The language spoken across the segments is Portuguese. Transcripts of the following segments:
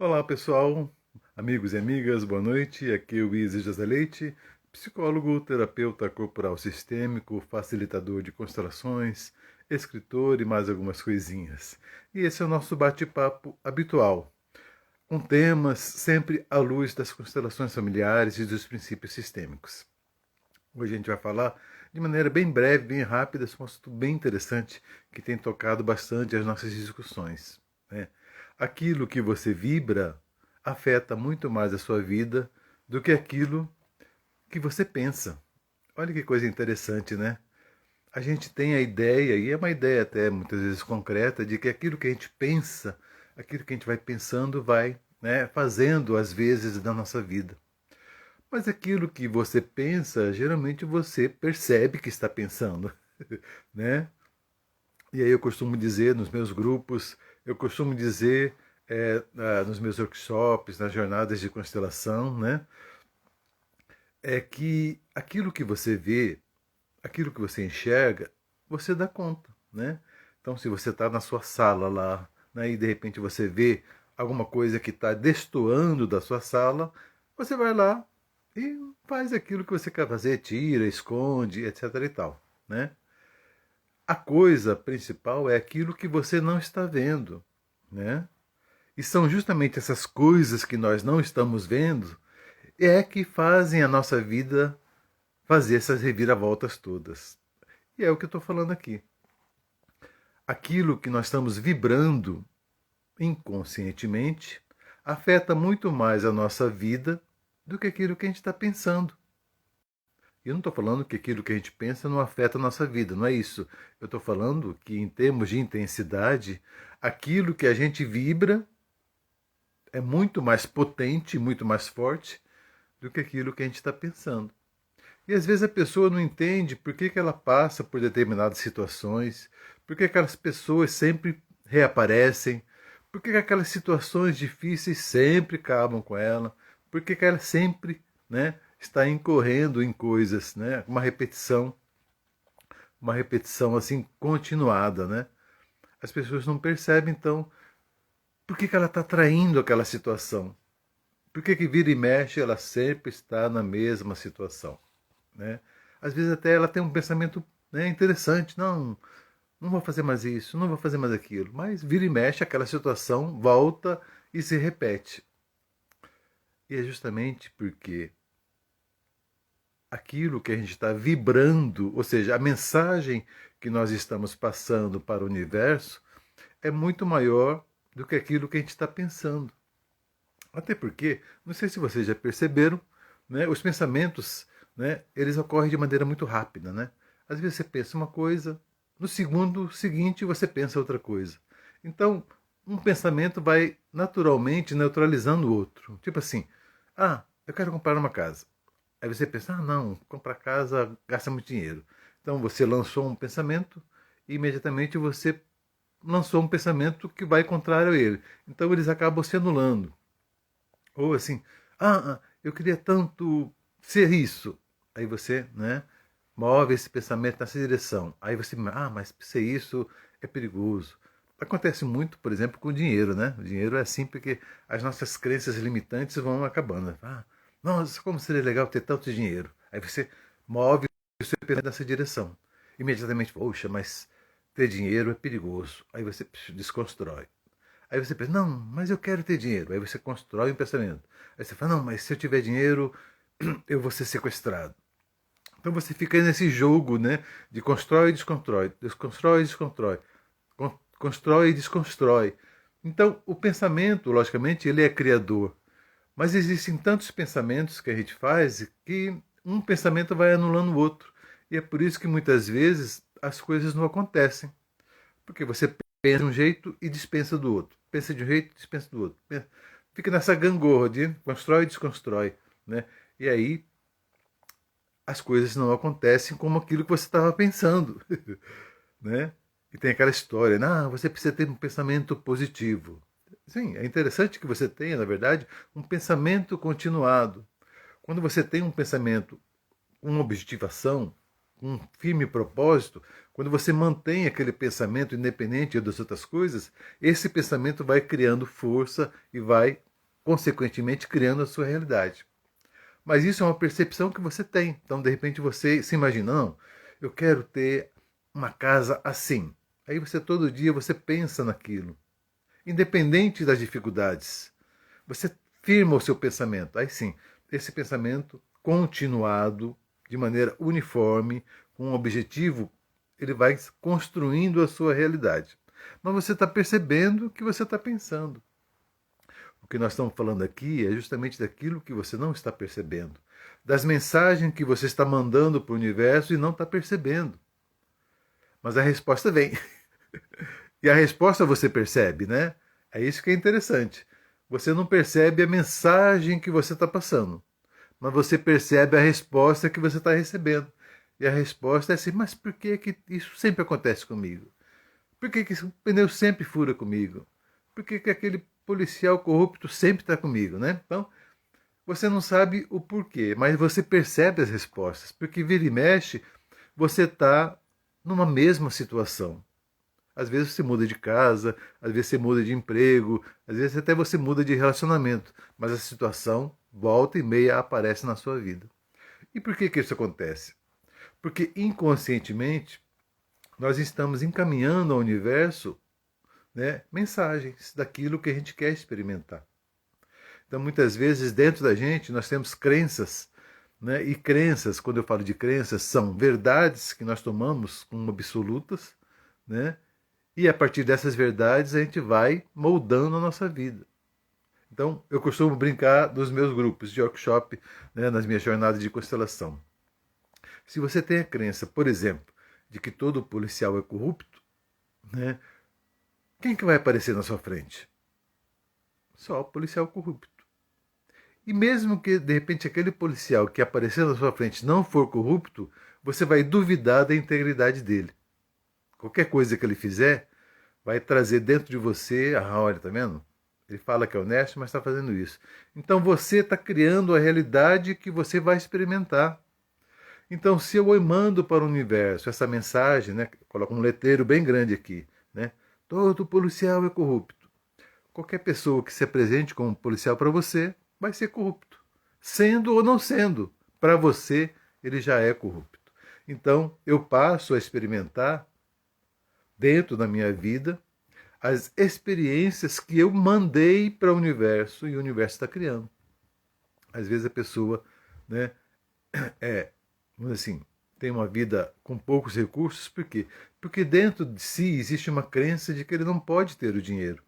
Olá pessoal, amigos e amigas, boa noite. Aqui é o Izzy José Leite, psicólogo, terapeuta corporal sistêmico, facilitador de constelações, escritor e mais algumas coisinhas. E esse é o nosso bate-papo habitual, com temas sempre à luz das constelações familiares e dos princípios sistêmicos. Hoje a gente vai falar de maneira bem breve, bem rápida, sobre um assunto bem interessante que tem tocado bastante as nossas discussões, né? Aquilo que você vibra afeta muito mais a sua vida do que aquilo que você pensa. Olha que coisa interessante, né? A gente tem a ideia, e é uma ideia até muitas vezes concreta, de que aquilo que a gente pensa, aquilo que a gente vai pensando, vai, né, fazendo às vezes da nossa vida. Mas aquilo que você pensa, geralmente você percebe que está pensando, né? E aí eu costumo dizer nos meus grupos, eu costumo dizer nos meus workshops, nas jornadas de constelação, né? É que aquilo que você vê, aquilo que você enxerga, você dá conta, né? Então, se você está na sua sala lá, né, e de repente você vê alguma coisa que está destoando da sua sala, você vai lá e faz aquilo que você quer fazer, tira, esconde, etc e tal, né? A coisa principal é aquilo que você não está vendo, né? E são justamente essas coisas que nós não estamos vendo que fazem a nossa vida fazer essas reviravoltas todas. E é o que eu estou falando aqui. Aquilo que nós estamos vibrando inconscientemente afeta muito mais a nossa vida do que aquilo que a gente está pensando. E eu não estou falando que aquilo que a gente pensa não afeta a nossa vida, não é isso. Eu estou falando que, em termos de intensidade, aquilo que a gente vibra é muito mais potente, muito mais forte do que aquilo que a gente está pensando. E às vezes a pessoa não entende por que ela passa por determinadas situações, por que aquelas pessoas sempre reaparecem, por que aquelas situações difíceis sempre acabam com ela, por que ela sempre, né, está incorrendo em coisas, né, uma repetição assim continuada, né? As pessoas não percebem então por que ela está traindo aquela situação, por que vira e mexe ela sempre está na mesma situação, né? Às vezes até ela tem um pensamento, né, interessante, não vou fazer mais isso, não vou fazer mais aquilo, mas vira e mexe aquela situação volta e se repete. E é justamente porque aquilo que a gente está vibrando, ou seja, a mensagem que nós estamos passando para o universo é muito maior do que aquilo que a gente está pensando. Até porque, não sei se vocês já perceberam, né, os pensamentos, né, eles ocorrem de maneira muito rápida, né? Às vezes você pensa uma coisa, no segundo seguinte você pensa outra coisa. Então, um pensamento vai naturalmente neutralizando o outro. Tipo assim, eu quero comprar uma casa. Aí você pensa, não, comprar casa gasta muito dinheiro. Então você lançou um pensamento e imediatamente você lançou um pensamento que vai contrário a ele. Então eles acabam se anulando. Ou assim, eu queria tanto ser isso. Aí você, né, move esse pensamento nessa direção. Aí você, mas ser isso é perigoso. Acontece muito, por exemplo, com o dinheiro, né? O dinheiro é assim porque as nossas crenças limitantes vão acabando. Nossa, como seria legal ter tanto dinheiro. Aí você move o seu pensamento nessa direção. Imediatamente, poxa, mas ter dinheiro é perigoso. Aí você desconstrói. Aí você pensa, não, mas eu quero ter dinheiro. Aí você constrói um pensamento. Aí você fala, não, mas se eu tiver dinheiro, eu vou ser sequestrado. Então você fica nesse jogo, né, de constrói e desconstrói, desconstrói e desconstrói, constrói e desconstrói. Então o pensamento, logicamente, ele é criador. Mas existem tantos pensamentos que a gente faz que um pensamento vai anulando o outro. E é por isso que muitas vezes as coisas não acontecem. Porque você pensa de um jeito e dispensa do outro. Pensa de um jeito e dispensa do outro. Fica nessa gangorra de constrói e desconstrói, né? E aí as coisas não acontecem como aquilo que você estava pensando, né? E tem aquela história, você precisa ter um pensamento positivo. Sim, é interessante que você tenha, na verdade, um pensamento continuado. Quando você tem um pensamento, uma objetivação, um firme propósito, quando você mantém aquele pensamento independente das outras coisas, esse pensamento vai criando força e vai consequentemente criando a sua realidade. Mas isso é uma percepção que você tem. Então, de repente, você se imagina, não, eu quero ter uma casa assim. Aí você todo dia você pensa naquilo, independente das dificuldades. Você firma o seu pensamento. Aí sim, esse pensamento continuado, de maneira uniforme, com um objetivo, ele vai construindo a sua realidade. Mas você está percebendo o que você está pensando. O que nós estamos falando aqui é justamente daquilo que você não está percebendo, das mensagens que você está mandando para o universo e não está percebendo. Mas a resposta vem. E a resposta você percebe, né? É isso que é interessante. Você não percebe a mensagem que você está passando, mas você percebe a resposta que você está recebendo. E a resposta é assim, mas por que isso sempre acontece comigo? Por que esse pneu sempre fura comigo? Por que aquele policial corrupto sempre está comigo, né? Então, você não sabe o porquê, mas você percebe as respostas, porque vira e mexe, você está numa mesma situação. Às vezes você muda de casa, às vezes você muda de emprego, às vezes até você muda de relacionamento, mas a situação volta e meia aparece na sua vida. E por que isso acontece? Porque inconscientemente nós estamos encaminhando ao universo, né, mensagens daquilo que a gente quer experimentar. Então, muitas vezes, dentro da gente, nós temos crenças, né, e crenças, quando eu falo de crenças, são verdades que nós tomamos como absolutas, né, e a partir dessas verdades a gente vai moldando a nossa vida. Então, eu costumo brincar dos meus grupos de workshop, né, nas minhas jornadas de constelação. Se você tem a crença, por exemplo, de que todo policial é corrupto, né, quem que vai aparecer na sua frente? Só o policial corrupto. E mesmo que, de repente, aquele policial que aparecer na sua frente não for corrupto, você vai duvidar da integridade dele. Qualquer coisa que ele fizer vai trazer dentro de você, olha, tá vendo? Ele fala que é honesto, mas está fazendo isso. Então você está criando a realidade que você vai experimentar. Então, se eu mando para o universo essa mensagem, né, coloco um letreiro bem grande aqui, né, todo policial é corrupto. Qualquer pessoa que se apresente como policial para você vai ser corrupto. Sendo ou não sendo, para você ele já é corrupto. Então, eu passo a experimentar, dentro da minha vida, as experiências que eu mandei para o universo e o universo está criando. Às vezes a pessoa, né, assim, tem uma vida com poucos recursos, por quê? Porque dentro de si existe uma crença de que ele não pode ter o dinheiro,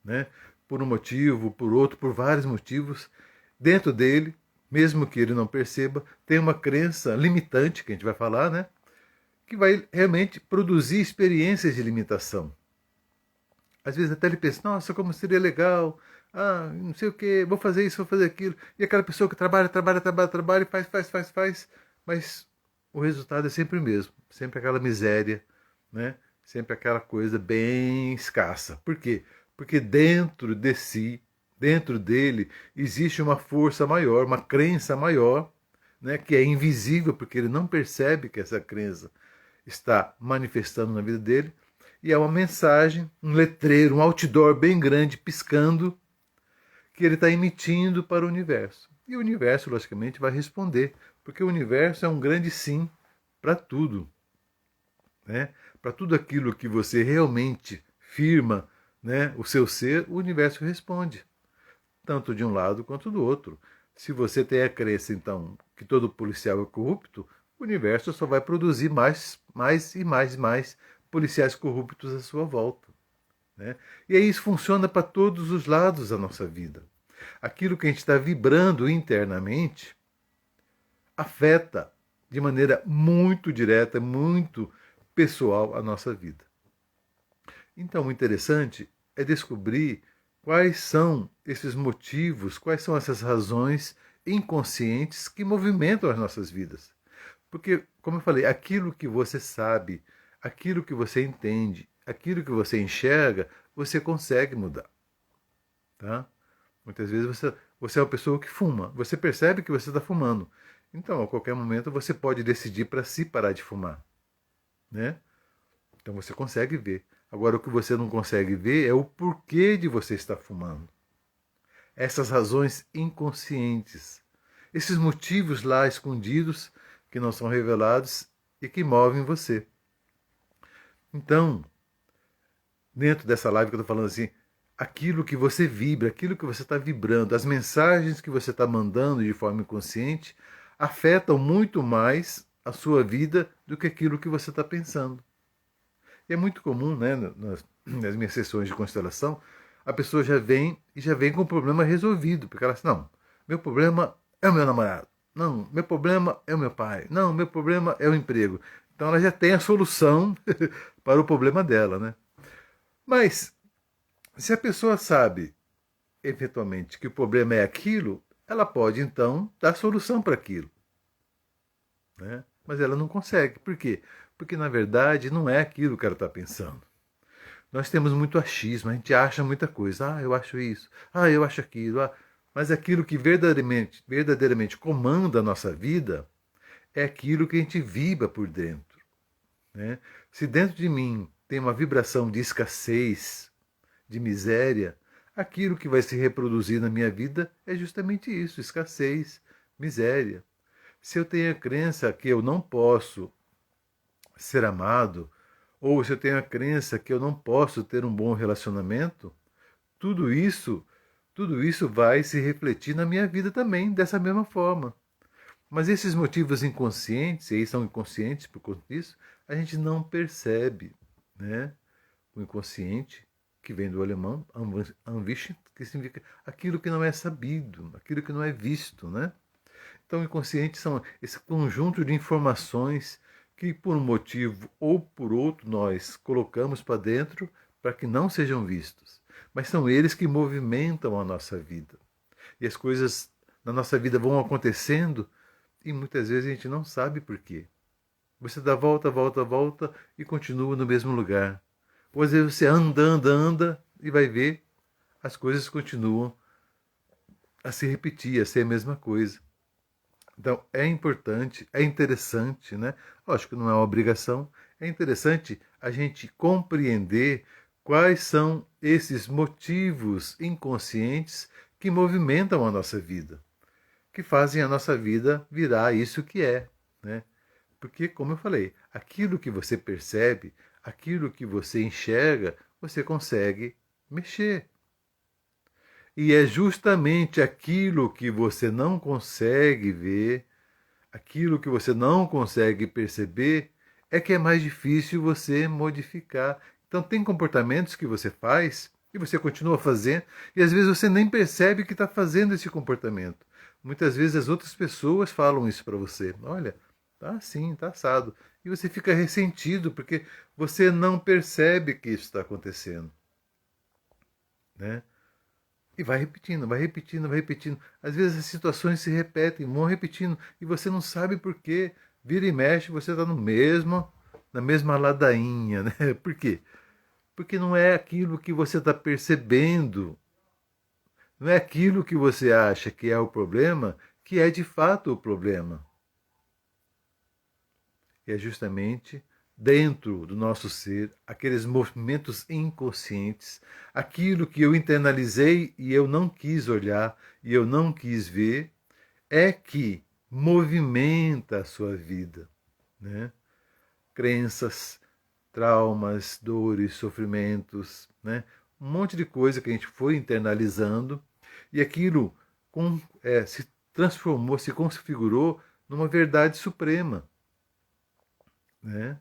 né? Por um motivo, por outro, por vários motivos. Dentro dele, mesmo que ele não perceba, tem uma crença limitante, que a gente vai falar, né? Que vai realmente produzir experiências de limitação. Às vezes até ele pensa, nossa, como seria legal, não sei o que, vou fazer isso, vou fazer aquilo. E aquela pessoa que trabalha, faz, mas o resultado é sempre o mesmo, sempre aquela miséria, né? Sempre aquela coisa bem escassa. Por quê? Porque dentro de si, dentro dele, existe uma força maior, uma crença maior, né? Que é invisível, porque ele não percebe que essa crença está manifestando na vida dele, e é uma mensagem, um letreiro, um outdoor bem grande piscando, que ele está emitindo para o universo. E o universo, logicamente, vai responder, porque o universo é um grande sim para tudo. Né? Para tudo aquilo que você realmente firma, né, o seu ser, o universo responde, tanto de um lado quanto do outro. Se você tem a crença, então, que todo policial é corrupto, o universo só vai produzir mais policiais corruptos à sua volta. Né? E aí isso funciona para todos os lados da nossa vida. Aquilo que a gente está vibrando internamente afeta de maneira muito direta, muito pessoal a nossa vida. Então, o interessante é descobrir quais são esses motivos, quais são essas razões inconscientes que movimentam as nossas vidas. Porque, como eu falei, aquilo que você sabe, aquilo que você entende, aquilo que você enxerga, você consegue mudar. Tá? Muitas vezes você é uma pessoa que fuma, você percebe que você está fumando. Então, a qualquer momento, você pode decidir para si parar de fumar. Né? Então, você consegue ver. Agora, o que você não consegue ver é o porquê de você estar fumando. essas razões inconscientes, esses motivos lá escondidos que não são revelados e que movem você. Então, dentro dessa live que eu estou falando assim, aquilo que você vibra, aquilo que você está vibrando, as mensagens que você está mandando de forma inconsciente afetam muito mais a sua vida do que aquilo que você está pensando. E é muito comum, né, nas minhas sessões de constelação, a pessoa já vem com o problema resolvido, porque ela diz, não, meu problema é o meu namorado, não, meu problema é o meu pai, não, meu problema é o emprego. Então ela já tem a solução para o problema dela, né? Mas se a pessoa sabe, eventualmente, que o problema é aquilo, ela pode então dar solução para aquilo, né? Mas ela não consegue. Por quê? Porque na verdade não é aquilo que ela está pensando. Nós temos muito achismo, a gente acha muita coisa. Ah, eu acho isso. Ah, eu acho aquilo. Ah. Mas aquilo que verdadeiramente comanda a nossa vida é aquilo que a gente vibra por dentro, né? Se dentro de mim tem uma vibração de escassez, de miséria, aquilo que vai se reproduzir na minha vida é justamente isso: escassez, miséria. Se eu tenho a crença que eu não posso ser amado, ou se eu tenho a crença que eu não posso ter um bom relacionamento, tudo isso, tudo isso vai se refletir na minha vida também, dessa mesma forma. Mas esses motivos inconscientes, e aí são inconscientes por conta disso, a gente não percebe, né? O inconsciente, que vem do alemão, Anwissen, que significa aquilo que não é sabido, aquilo que não é visto, né? Então, o inconsciente são esse conjunto de informações que, por um motivo ou por outro, nós colocamos para dentro para que não sejam vistos. Mas são eles que movimentam a nossa vida. E as coisas na nossa vida vão acontecendo e muitas vezes a gente não sabe por quê. Você dá volta, volta, volta e continua no mesmo lugar. Ou às vezes você anda, anda, anda e vai ver as coisas continuam a se repetir, a ser a mesma coisa. Então é importante, é interessante, né? Lógico que não é uma obrigação, é interessante a gente compreender quais são esses motivos inconscientes que movimentam a nossa vida, que fazem a nossa vida virar isso que é, né? Porque, como eu falei, aquilo que você percebe, aquilo que você enxerga, você consegue mexer. E é justamente aquilo que você não consegue ver, aquilo que você não consegue perceber, é que é mais difícil você modificar. Então, tem comportamentos que você faz e você continua fazendo, e às vezes você nem percebe que está fazendo esse comportamento. Muitas vezes as outras pessoas falam isso para você. Olha, tá assim, tá assado. E você fica ressentido porque você não percebe que isso está acontecendo, né? E vai repetindo, vai repetindo, vai repetindo. Às vezes as situações se repetem, vão repetindo, e você não sabe por quê. Vira e mexe, você está no mesmo, na mesma ladainha, né? Por quê? Porque não é aquilo que você está percebendo, não é aquilo que você acha que é o problema, que é de fato o problema. E é justamente dentro do nosso ser, aqueles movimentos inconscientes, aquilo que eu internalizei e eu não quis olhar e eu não quis ver, é que movimenta a sua vida, né? Crenças, traumas, dores, sofrimentos, né? Um monte de coisa que a gente foi internalizando e aquilo se transformou, se configurou numa verdade suprema, né?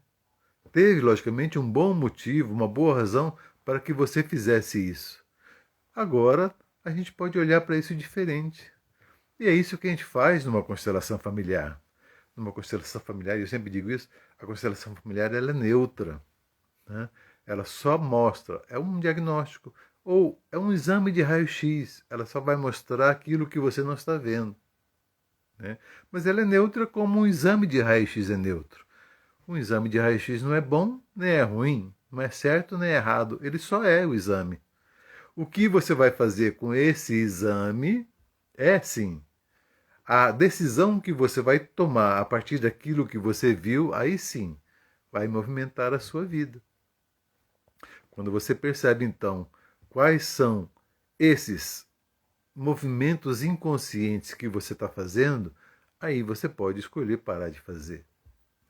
Teve, logicamente, um bom motivo, uma boa razão para que você fizesse isso. Agora, a gente pode olhar para isso diferente. E é isso que a gente faz numa constelação familiar. Numa constelação familiar, eu sempre digo isso, a constelação familiar ela é neutra, né? Ela só mostra, é um diagnóstico, ou é um exame de raio-x, ela só vai mostrar aquilo que você não está vendo, né? Mas ela é neutra como um exame de raio-x é neutro. Um exame de raio-x não é bom nem é ruim, não é certo nem é errado, ele só é o exame. O que você vai fazer com esse exame é sim a decisão que você vai tomar a partir daquilo que você viu, aí sim vai movimentar a sua vida. Quando você percebe então quais são esses movimentos inconscientes que você está fazendo, aí você pode escolher parar de fazer.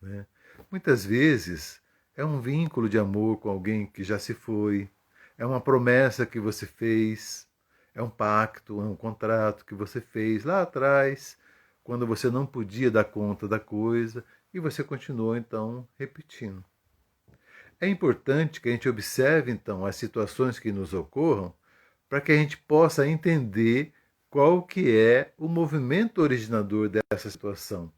Né? Muitas vezes é um vínculo de amor com alguém que já se foi, é uma promessa que você fez, é um pacto, é um contrato que você fez lá atrás, quando você não podia dar conta da coisa, e você continuou então repetindo. É importante que a gente observe então as situações que nos ocorram para que a gente possa entender qual que é o movimento originador dessa situação.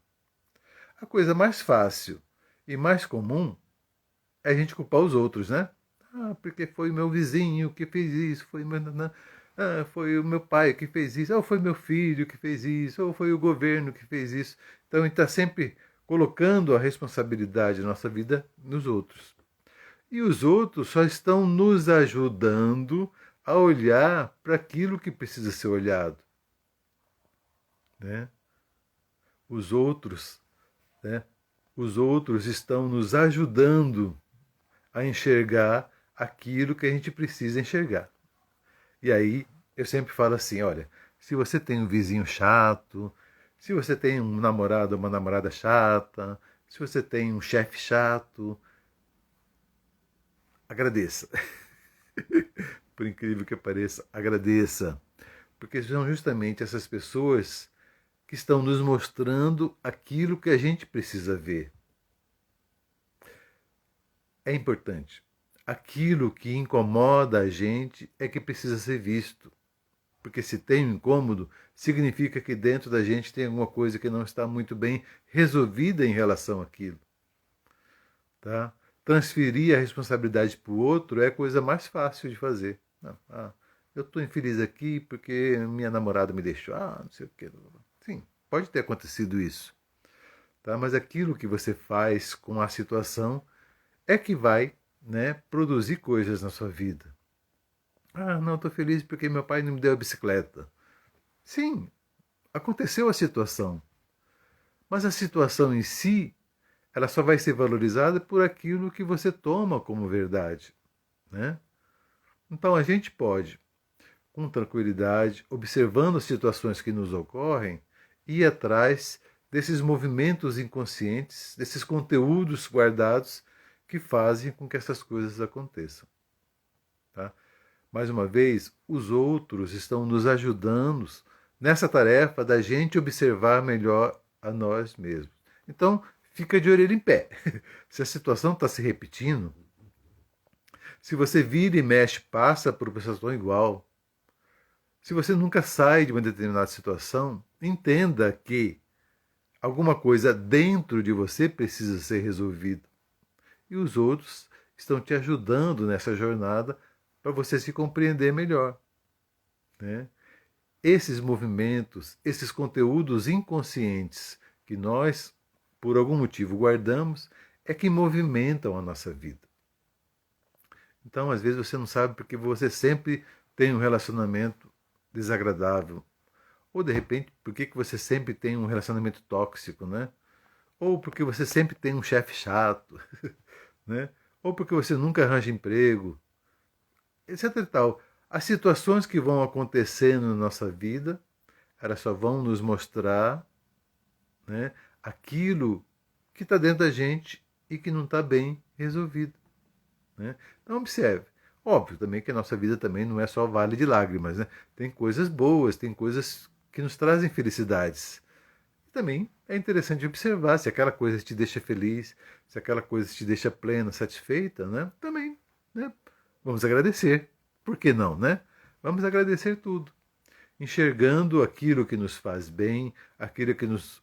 A coisa mais fácil e mais comum é a gente culpar os outros, né? Ah, porque foi o meu vizinho que fez isso, foi o meu pai que fez isso, ou foi meu filho que fez isso, ou foi o governo que fez isso. Então a gente está sempre colocando a responsabilidade da nossa vida nos outros. E os outros só estão nos ajudando a olhar para aquilo que precisa ser olhado. Né? Os outros, né? Os outros estão nos ajudando a enxergar aquilo que a gente precisa enxergar. E aí eu sempre falo assim, olha, se você tem um vizinho chato, se você tem um namorado ou uma namorada chata, se você tem um chefe chato, agradeça. Por incrível que pareça, agradeça. Porque são justamente essas pessoas que estão nos mostrando aquilo que a gente precisa ver. É importante. Aquilo que incomoda a gente é que precisa ser visto. Porque se tem um incômodo, significa que dentro da gente tem alguma coisa que não está muito bem resolvida em relação àquilo. Tá? Transferir a responsabilidade para o outro é a coisa mais fácil de fazer. Não, eu estou infeliz aqui porque minha namorada me deixou. Não sei o quê. Sim, pode ter acontecido isso. Tá? Mas aquilo que você faz com a situação é que vai, né, produzir coisas na sua vida. Não, estou feliz porque meu pai não me deu a bicicleta. Sim, aconteceu a situação. Mas a situação em si, ela só vai ser valorizada por aquilo que você toma como verdade. Né? Então a gente pode, com tranquilidade, observando as situações que nos ocorrem, ir atrás desses movimentos inconscientes, desses conteúdos guardados que fazem com que essas coisas aconteçam. Tá? Mais uma vez, os outros estão nos ajudando nessa tarefa da gente observar melhor a nós mesmos. Então, fica de orelha em pé. Se a situação está se repetindo, se você vira e mexe, passa por uma situação igual, se você nunca sai de uma determinada situação, entenda que alguma coisa dentro de você precisa ser resolvida. E os outros estão te ajudando nessa jornada para você se compreender melhor. Né? Esses movimentos, esses conteúdos inconscientes que nós, por algum motivo, guardamos, é que movimentam a nossa vida. Então, às vezes, você não sabe porque você sempre tem um relacionamento desagradável. Ou, de repente, por que você sempre tem um relacionamento tóxico, né? Ou porque você sempre tem um chefe chato, né? Ou porque você nunca arranja emprego, etc e tal. As situações que vão acontecendo na nossa vida, elas só vão nos mostrar, né, aquilo que está dentro da gente e que não está bem resolvido. Né? Então observe. Óbvio também que a nossa vida também não é só vale de lágrimas. Né? Tem coisas boas, tem coisas que nos trazem felicidades. E também é interessante observar se aquela coisa te deixa feliz, se aquela coisa te deixa plena, satisfeita, né? Também, né? Vamos agradecer. Por que não, né? Vamos agradecer tudo. Enxergando aquilo que nos faz bem, aquilo que nos,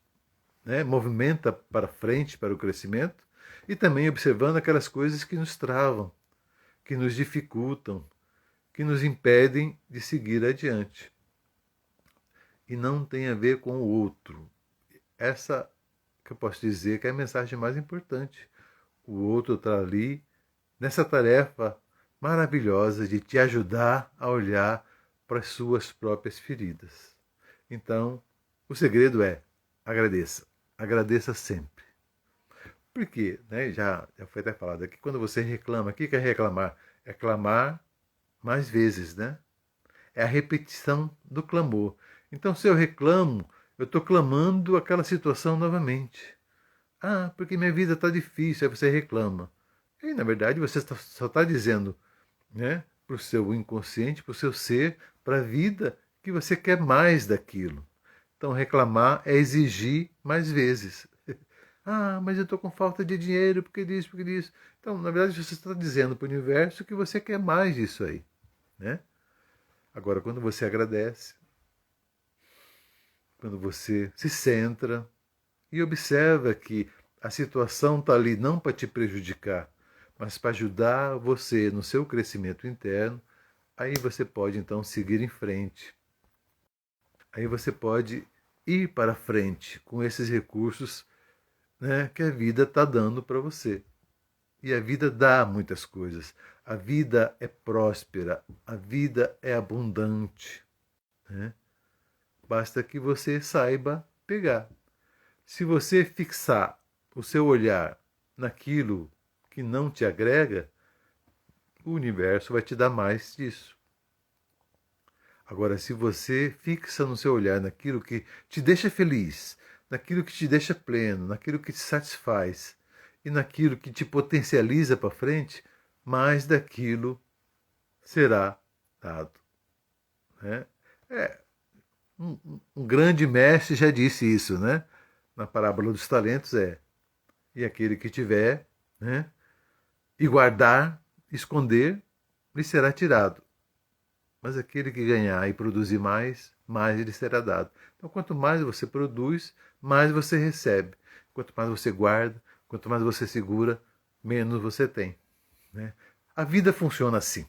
né, movimenta para frente, para o crescimento, e também observando aquelas coisas que nos travam, que nos dificultam, que nos impedem de seguir adiante. E não tem a ver com o outro. Essa que eu posso dizer que é a mensagem mais importante. O outro está ali nessa tarefa maravilhosa de te ajudar a olhar para as suas próprias feridas. Então, o segredo é agradeça. Agradeça sempre. Por quê? Né? Já foi até falado aqui, quando você reclama, o que é reclamar? É clamar mais vezes, né? é a repetição do clamor. Então, se eu reclamo, eu estou clamando aquela situação novamente. Ah, porque minha vida está difícil, aí você reclama. E, na verdade, você só está dizendo, né, para o seu inconsciente, para o seu ser, para a vida, que você quer mais daquilo. Então, reclamar é exigir mais vezes. Ah, mas eu estou com falta de dinheiro, porque disso, porque disso. Então, na verdade, você está dizendo para o universo que você quer mais disso aí. Né? Agora, quando você agradece, quando você se centra e observa que a situação está ali não para te prejudicar, mas para ajudar você no seu crescimento interno, aí você pode então seguir em frente. Aí você pode ir para frente com esses recursos, né, que a vida está dando para você. E a vida dá muitas coisas. A vida é próspera, a vida é abundante. Né? Basta que você saiba pegar. Se você fixar o seu olhar naquilo que não te agrega, o universo vai te dar mais disso. Agora, se você fixa no seu olhar naquilo que te deixa feliz, naquilo que te deixa pleno, naquilo que te satisfaz e naquilo que te potencializa para frente, mais daquilo será dado. Né? É, um grande mestre já disse isso, né? Na parábola dos talentos e aquele que tiver, né, e guardar, esconder, lhe será tirado. Mas aquele que ganhar e produzir mais, mais lhe será dado. Então, quanto mais você produz, mais você recebe. Quanto mais você guarda, quanto mais você segura, menos você tem. Né? A vida funciona assim.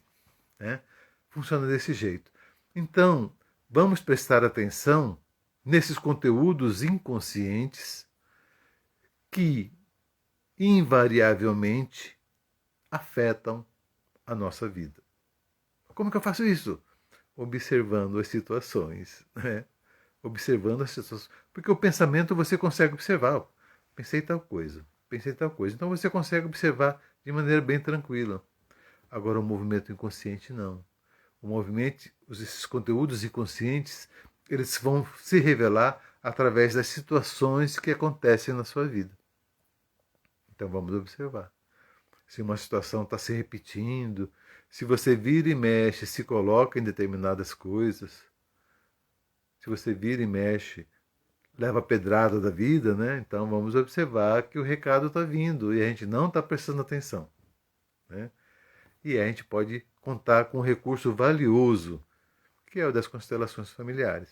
Né? Funciona desse jeito. Então, vamos prestar atenção nesses conteúdos inconscientes que, invariavelmente, afetam a nossa vida. Como que eu faço isso? Observando as situações. Né? Observando as situações. Porque o pensamento você consegue observar. Pensei tal coisa, pensei tal coisa. Então você consegue observar de maneira bem tranquila. Agora o movimento inconsciente não. O movimento, esses conteúdos inconscientes, eles vão se revelar através das situações que acontecem na sua vida. Então vamos observar. Se uma situação está se repetindo, se você vira e mexe, se coloca em determinadas coisas, se você vira e mexe, leva a pedrada da vida, né? Então vamos observar que o recado está vindo e a gente não está prestando atenção. Né? E a gente pode contar com um recurso valioso, que é o das constelações familiares.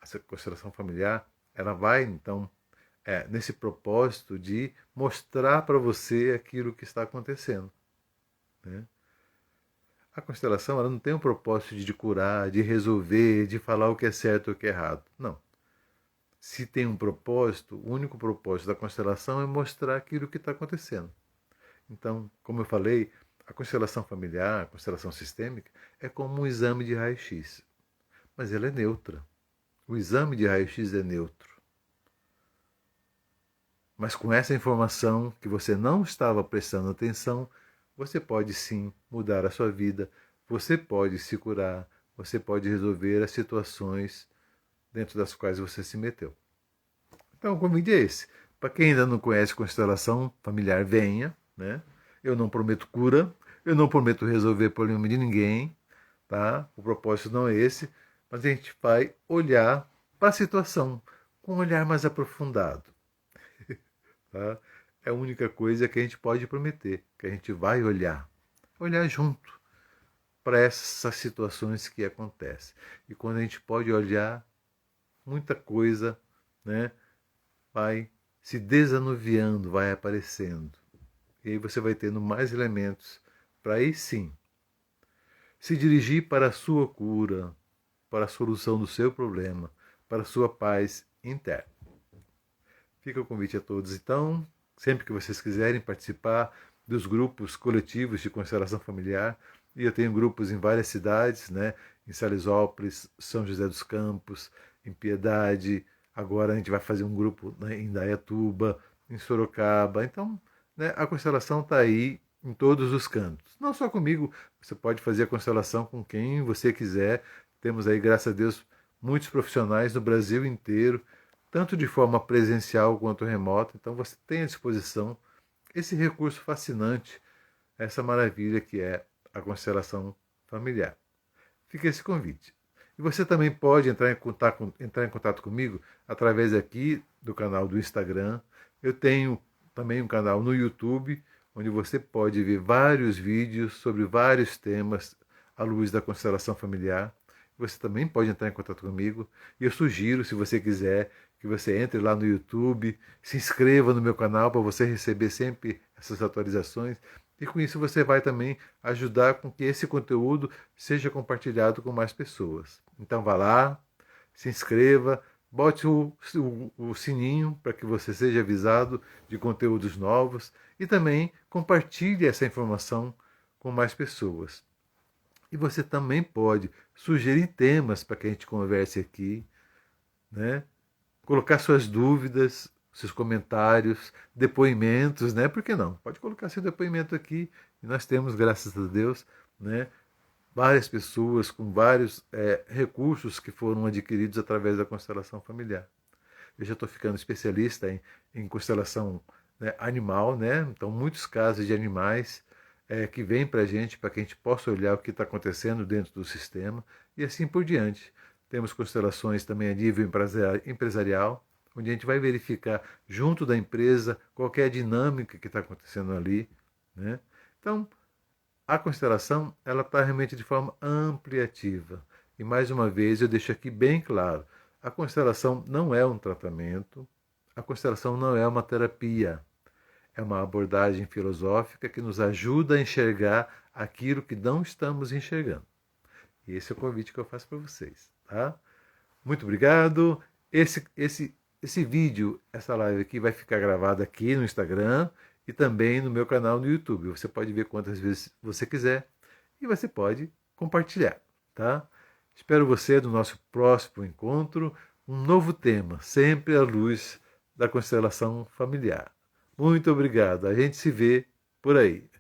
Essa constelação familiar, ela vai, então, nesse propósito de mostrar para você aquilo que está acontecendo. Né? A constelação ela não tem um propósito de curar, de resolver, de falar o que é certo e o que é errado. Não. Se tem um propósito, o único propósito da constelação é mostrar aquilo que está acontecendo. Então, como eu falei, a constelação familiar, a constelação sistêmica, é como um exame de raio-x. Mas ela é neutra. O exame de raio-x é neutro. Mas com essa informação que você não estava prestando atenção, você pode sim mudar a sua vida, você pode se curar, você pode resolver as situações dentro das quais você se meteu. Então, o convite é esse. Para quem ainda não conhece constelação familiar, venha. Né? Eu não prometo cura, eu não prometo resolver problema de ninguém. Tá? O propósito não é esse, mas a gente vai olhar para a situação com um olhar mais aprofundado. Tá? É a única coisa que a gente pode prometer, que a gente vai olhar junto para essas situações que acontecem. E quando a gente pode olhar, muita coisa, né, vai se desanuviando, vai aparecendo. E aí você vai tendo mais elementos para aí sim se dirigir para a sua cura, para a solução do seu problema, para a sua paz interna. Fica o convite a todos, então, sempre que vocês quiserem participar dos grupos coletivos de constelação familiar, e eu tenho grupos em várias cidades, né? Em Salesópolis, São José dos Campos, em Piedade, agora a gente vai fazer um grupo, né, em Indaiatuba, em Sorocaba. Então, né, a constelação está aí em todos os cantos. Não só comigo, você pode fazer a constelação com quem você quiser. Temos aí, graças a Deus, muitos profissionais no Brasil inteiro, tanto de forma presencial quanto remota. Então você tem à disposição esse recurso fascinante, essa maravilha que é a constelação familiar. Fica esse convite. E você também pode entrar em contato comigo através aqui do canal do Instagram. Eu tenho também um canal no YouTube, onde você pode ver vários vídeos sobre vários temas à luz da constelação familiar. Você também pode entrar em contato comigo. E eu sugiro, se você quiser, que você entre lá no YouTube, se inscreva no meu canal para você receber sempre essas atualizações. E com isso você vai também ajudar com que esse conteúdo seja compartilhado com mais pessoas. Então vá lá, se inscreva, bote o sininho para que você seja avisado de conteúdos novos e também compartilhe essa informação com mais pessoas. E você também pode sugerir temas para que a gente converse aqui, né? Colocar suas dúvidas, seus comentários, depoimentos, né? Por que não? Pode colocar seu depoimento aqui. E nós temos, graças a Deus, né, várias pessoas com vários recursos que foram adquiridos através da constelação familiar. Eu já estou ficando especialista em constelação, né, animal, né? Então, muitos casos de animais que vêm para que a gente possa olhar o que está acontecendo dentro do sistema e assim por diante. Temos constelações também a nível empresarial, onde a gente vai verificar junto da empresa qual é a dinâmica que está acontecendo ali, né? Então, a constelação ela está realmente de forma ampliativa. E mais uma vez eu deixo aqui bem claro, a constelação não é um tratamento, a constelação não é uma terapia. É uma abordagem filosófica que nos ajuda a enxergar aquilo que não estamos enxergando. E esse é o convite que eu faço para vocês, tá? Muito obrigado. Esse vídeo, essa live aqui vai ficar gravada aqui no Instagram e também no meu canal no YouTube. Você pode ver quantas vezes você quiser e você pode compartilhar, tá? Espero você no nosso próximo encontro, um novo tema, sempre à luz da constelação familiar. Muito obrigado. A gente se vê por aí.